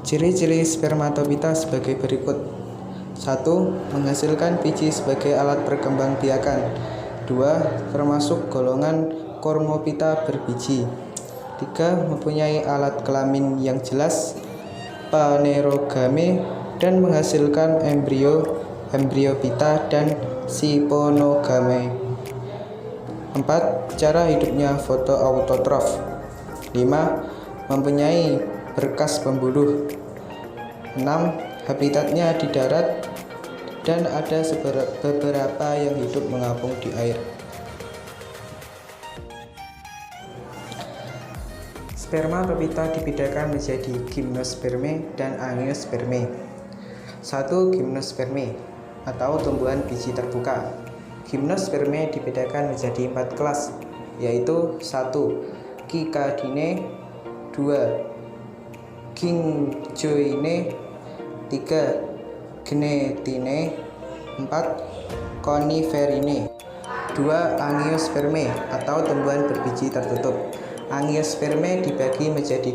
Ciri-ciri spermatopita sebagai berikut. 1. Menghasilkan biji sebagai alat perkembangbiakan. 2. Termasuk golongan Chormopita berbiji. 3. Mempunyai alat kelamin yang jelas, panerogame, dan menghasilkan embrio, embriopita, dan siponogame. 4. Cara hidupnya fotoautotrof. 5. Mempunyai berkas pembuluh. 6. Habitatnya di darat dan ada beberapa yang hidup mengapung di air. Spermatopita dibedakan menjadi gymnosperme dan angiosperme. 1. Gymnosperme atau tumbuhan biji terbuka. Gymnosperme dibedakan menjadi 4 kelas, yaitu 1. Cicadinae, 2. Gingioinae, 3. Gnetinae, 4. Coniferinae. 2. Angiosperme atau tumbuhan berbiji tertutup. Angiosperme dibagi menjadi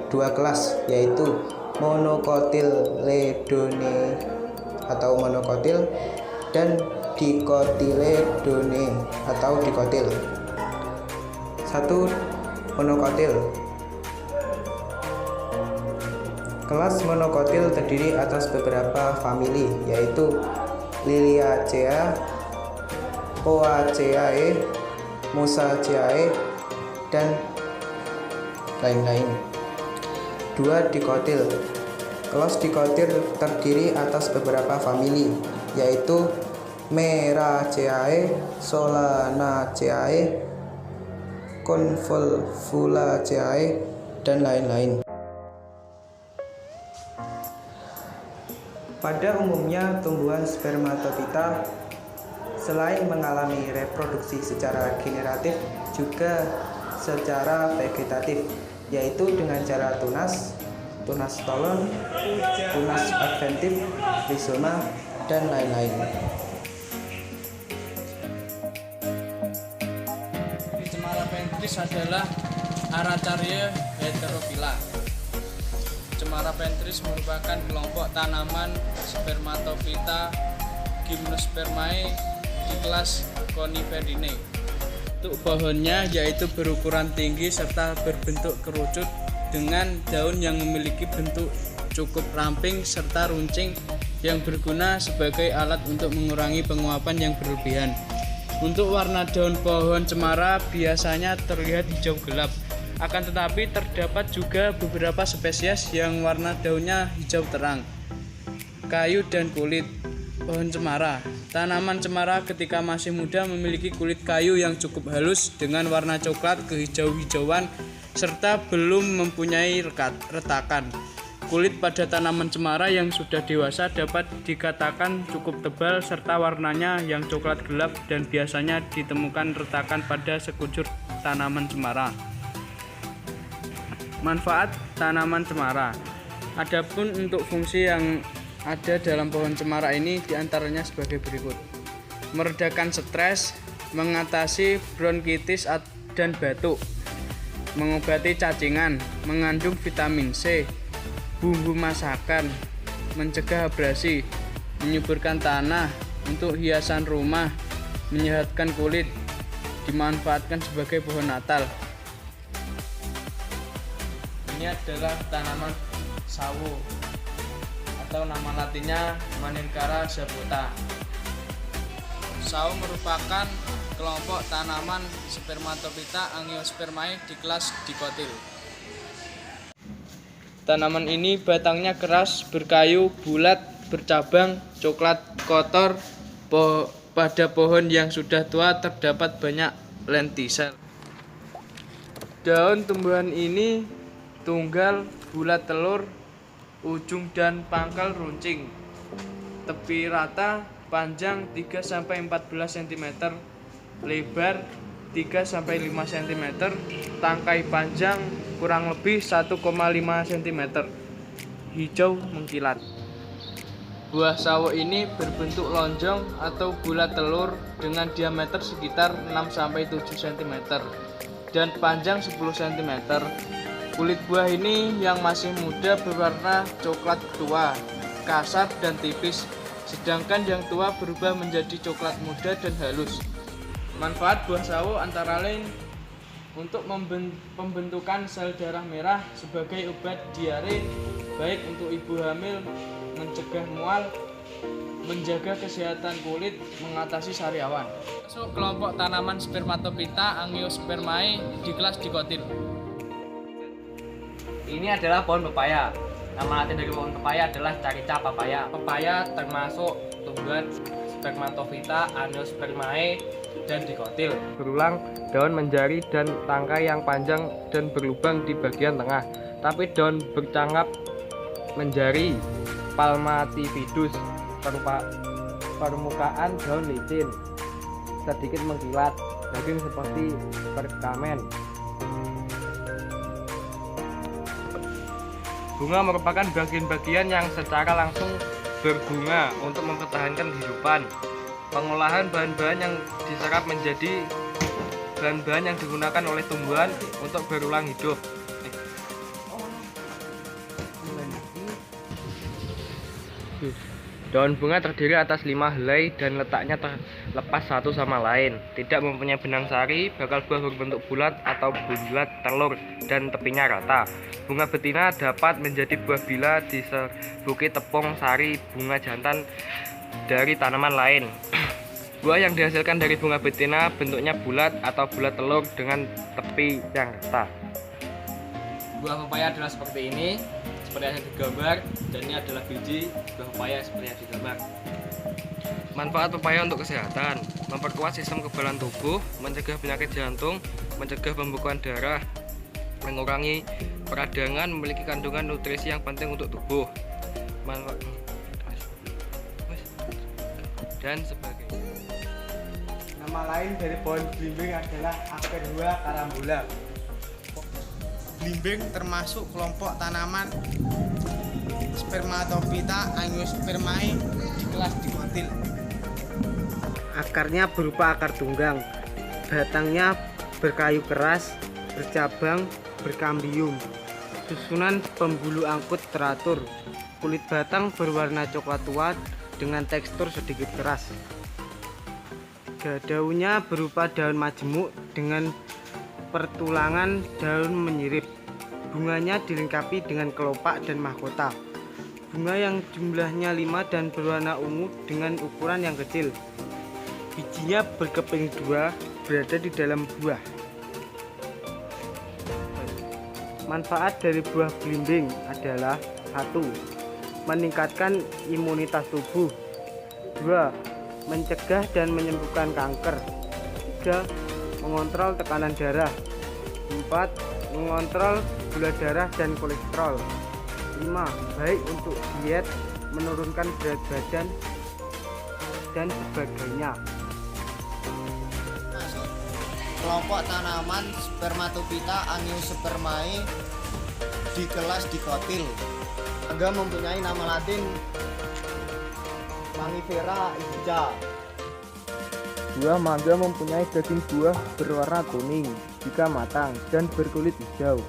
dua kelas, yaitu Monocotyledonae atau monokotil dan Dicotyledonae atau dikotil. 1. Monokotil. Kelas monokotil terdiri atas beberapa famili, yaitu Liliaceae, Poaceae, Musaceae, dan lain-lain. 2. Dikotil. Kelas dikotil terdiri atas beberapa famili, yaitu Meraceae, Solanaceae, Convolvulaceae, dan lain-lain. Pada umumnya, tumbuhan spermatopita selain mengalami reproduksi secara generatif juga secara vegetatif, yaitu dengan cara tunas, tunas stolon, tunas adventif, rizoma, dan lain-lain. Cemara pentris adalah Aracaria heterophylla. Cemara pentris merupakan kelompok tanaman spermatophyta Gymnospermae di kelas Coniferinae. Bentuk pohonnya yaitu berukuran tinggi serta berbentuk kerucut dengan daun yang memiliki bentuk cukup ramping serta runcing yang berguna sebagai alat untuk mengurangi penguapan yang berlebihan. Untuk warna daun pohon cemara biasanya terlihat hijau gelap, akan tetapi terdapat juga beberapa spesies yang warna daunnya hijau terang. Kayu dan kulit pohon cemara. Tanaman cemara ketika masih muda memiliki kulit kayu yang cukup halus dengan warna coklat kehijau-hijauan serta belum mempunyai retakan. Kulit pada tanaman cemara yang sudah dewasa dapat dikatakan cukup tebal serta warnanya yang coklat gelap dan biasanya ditemukan retakan pada sekujur tanaman cemara. Manfaat tanaman cemara. Adapun untuk fungsi yang ada dalam pohon cemara ini diantaranya sebagai berikut: meredakan stres, mengatasi bronkitis dan batuk, mengobati cacingan, mengandung vitamin C, bumbu masakan, mencegah abrasi, menyuburkan tanah, untuk hiasan rumah, menyehatkan kulit, dimanfaatkan sebagai pohon natal. Ini adalah tanaman sawo atau nama latinnya Manicara sabota. Sawo merupakan kelompok tanaman spermatopita angiospermae di kelas dikotil. Tanaman ini batangnya keras, berkayu, bulat, bercabang, coklat kotor. Pada pohon yang sudah tua terdapat banyak lentisel. Daun tumbuhan ini tunggal, bulat telur, ujung dan pangkal runcing, tepi rata, panjang 3-14 cm, lebar 3-5 cm, tangkai panjang kurang lebih 1,5 cm, hijau mengkilat. Buah sawo ini berbentuk lonjong atau bulat telur dengan diameter sekitar 6-7 cm dan panjang 10 cm. Kulit buah ini yang masih muda berwarna coklat tua, kasar dan tipis, sedangkan yang tua berubah menjadi coklat muda dan halus. Manfaat buah sawo antara lain untuk pembentukan sel darah merah sebagai obat diare, baik untuk ibu hamil, mencegah mual, menjaga kesehatan kulit, mengatasi sariawan. Masuk kelompok tanaman Spermatophyta Angiospermae di kelas Dicotyl. Ini adalah pohon pepaya. Nama latin dari pohon pepaya adalah Carica papaya. Pepaya termasuk tumbuhan Spermatophyta Angiospermae dan Dicotyl. Berulang, daun menjari dan tangkai yang panjang dan berlubang di bagian tengah. Tapi daun bercangkap menjari, palmatifidus. Permukaan daun licin, sedikit mengkilat, daging seperti perkamen. Bunga merupakan bagian-bagian yang secara langsung berbunga untuk mempertahankan kehidupan. Pengolahan bahan-bahan yang diserap menjadi bahan-bahan yang digunakan oleh tumbuhan untuk berulang hidup. Daun bunga terdiri atas 5 helai dan letaknya terlepas satu sama lain. Tidak mempunyai benang sari, bakal buah berbentuk bulat atau bulat telur dan tepinya rata. Bunga betina dapat menjadi buah bila diserbuki tepung sari bunga jantan dari tanaman lain. Buah yang dihasilkan dari bunga betina bentuknya bulat atau bulat telur dengan tepi yang rata. Buah pepaya adalah seperti ini, seperti yang digambar, dan ini adalah biji buah pepaya seperti yang digambar. Manfaat pepaya untuk kesehatan: memperkuat sistem kekebalan tubuh, mencegah penyakit jantung, mencegah pembekuan darah, mengurangi peradangan, memiliki kandungan nutrisi yang penting untuk tubuh, dan sebagainya. Nama lain dari pohon belimbing adalah Acacia carambola. Belimbing termasuk kelompok tanaman Spermatophyta Angiospermae di kelas Dicotyl. Akarnya berupa akar tunggang, batangnya berkayu keras, bercabang, berkambium. Susunan pembuluh angkut teratur. Kulit batang berwarna coklat tua dengan tekstur sedikit keras. Daunnya berupa daun majemuk dengan pertulangan daun menyirip. Bunganya dilengkapi dengan kelopak dan mahkota. Bunga yang jumlahnya 5 dan berwarna ungu dengan ukuran yang kecil. Bijinya berkeping 2, berada di dalam buah. Manfaat dari buah belimbing adalah 1. Meningkatkan imunitas tubuh. 2. Mencegah dan menyembuhkan kanker. 3. Mengontrol tekanan darah. 4. Mengontrol gula darah dan kolesterol. 5. Baik untuk diet, menurunkan berat badan, dan sebagainya. Masuk kelompok tanaman Spermatophyta Angiospermae di kelas Dicotyl. Mangga mempunyai nama latin Mangifera indica. Buah mangga mempunyai daging buah berwarna kuning jika matang dan berkulit hijau.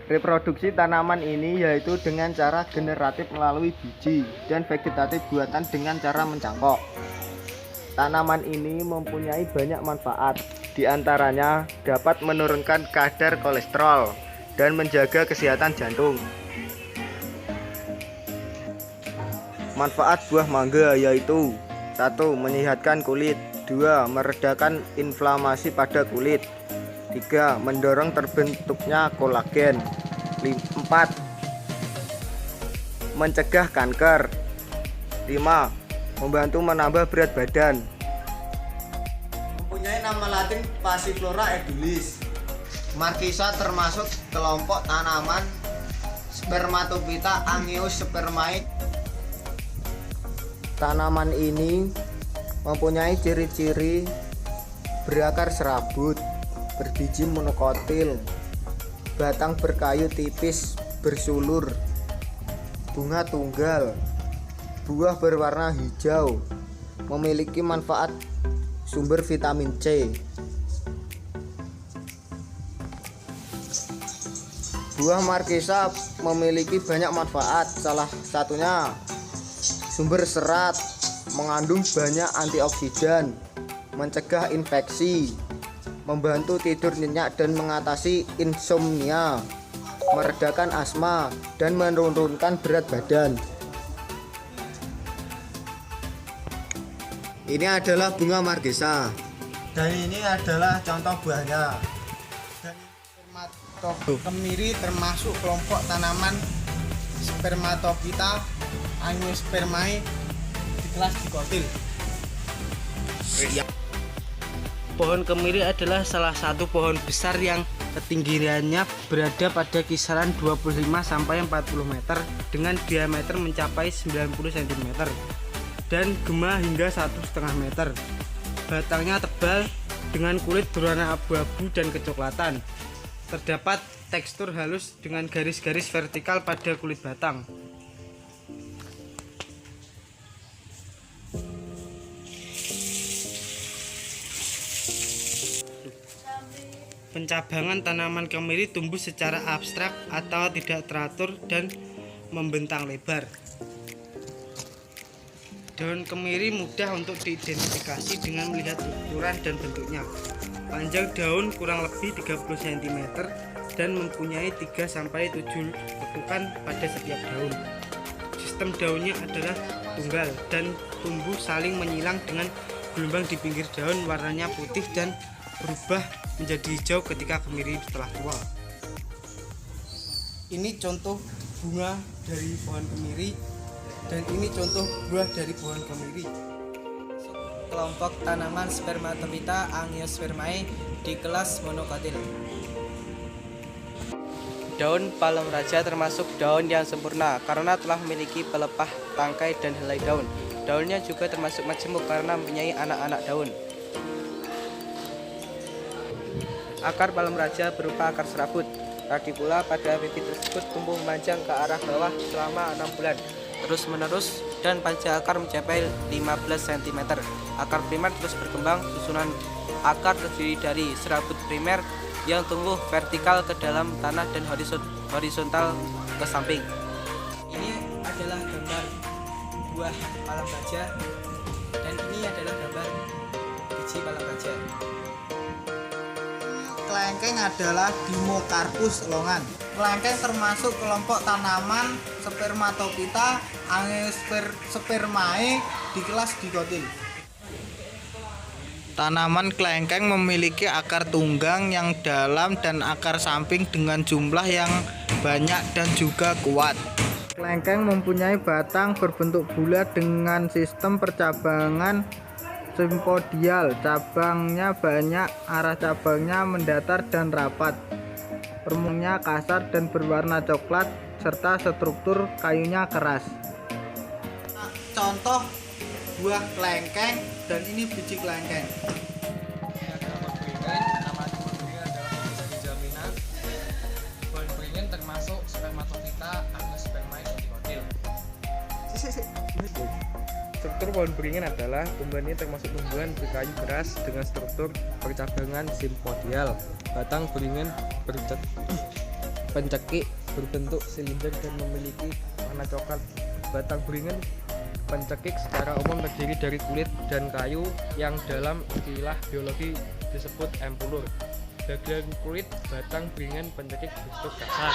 Reproduksi tanaman ini yaitu dengan cara generatif melalui biji dan vegetatif buatan dengan cara mencangkok. Tanaman ini mempunyai banyak manfaat, di antaranya dapat menurunkan kadar kolesterol dan menjaga kesehatan jantung. Manfaat buah mangga yaitu 1. Menyehatkan kulit. 2. Meredakan inflamasi pada kulit. 3. Mendorong terbentuknya kolagen. 4. Mencegah kanker. 5. Membantu menambah berat badan. Mempunyai nama latin Passiflora edulis. Markisa termasuk kelompok tanaman Spermatophyta Angiospermae. Tanaman ini mempunyai ciri-ciri berakar serabut, berbiji monokotil, batang berkayu tipis, bersulur, bunga tunggal, buah berwarna hijau, memiliki manfaat sumber vitamin C. Buah markisa memiliki banyak manfaat, salah satunya sumber serat, mengandung banyak antioksidan, mencegah infeksi, membantu tidur nyenyak dan mengatasi insomnia, meredakan asma, dan menurunkan berat badan. Ini adalah bunga markisa. Dan ini adalah contoh buahnya. Dan kemiri termasuk kelompok tanaman Spermatophyta Angiospermae di kelas dikotil. Pohon kemiri adalah salah satu pohon besar yang ketinggiannya berada pada kisaran 25 sampai 40 meter dengan diameter mencapai 90 cm dan gema hingga 1,5 meter. Batangnya tebal dengan kulit berwarna abu-abu dan kecoklatan. Terdapat tekstur halus dengan garis-garis vertikal pada kulit batang. Pencabangan tanaman kemiri tumbuh secara abstrak atau tidak teratur dan membentang lebar. Daun kemiri mudah untuk diidentifikasi dengan melihat ukuran dan bentuknya. Panjang daun kurang lebih 30 cm dan mempunyai 3-7 lekukan pada setiap daun. Sistem daunnya adalah tunggal dan tumbuh saling menyilang dengan gelombang di pinggir daun warnanya putih dan berubah menjadi hijau ketika kemiri telah tua. Ini contoh bunga dari pohon kemiri dan ini contoh buah dari pohon kemiri. Kelompok tanaman Spermatophyta Angiospermae di kelas monokotil. Daun palem raja termasuk daun yang sempurna karena telah memiliki pelepah, tangkai, dan helai daun. Daunnya juga termasuk majemuk karena mempunyai anak-anak daun. Akar palem raja berupa akar serabut. Radikula pada bibit tersebut tumbuh memanjang ke arah bawah selama 6 bulan. Terus-menerus dan panjang akar mencapai 15 cm. Akar primer terus berkembang. Susunan akar terdiri dari serabut primer yang tumbuh vertikal ke dalam tanah dan horizontal ke samping. Ini adalah gambar buah palem raja dan ini adalah gambar biji palem raja. Kelengkeng adalah Dimmocarpus longan. Kelengkeng termasuk kelompok tanaman Spermatophyta Angiospermae di kelas dikotil. Tanaman kelengkeng memiliki akar tunggang yang dalam dan akar samping dengan jumlah yang banyak dan juga kuat. Kelengkeng mempunyai batang berbentuk bulat dengan sistem percabangan simpodial. Cabangnya banyak, arah cabangnya mendatar dan rapat. Permukaannya kasar dan berwarna coklat serta struktur kayunya keras. Contoh buah kelengkeng dan ini biji kelengkeng. Ini adalah pohon beringin. Nama pohon beringin adalah pohon jaminan. Pohon beringin termasuk Spermatophyta Angiospermae dikotil. Struktur pohon beringin adalah tumbuhan ini termasuk tumbuhan berkayu keras dengan struktur percabangan simpodial. Batang beringin pencekik, berbentuk silinder dan memiliki warna coklat. Batang beringin pencekik secara umum terdiri dari kulit dan kayu yang dalam istilah biologi disebut empulur. Bagian kulit batang beringin pencekik berbentuk kasar.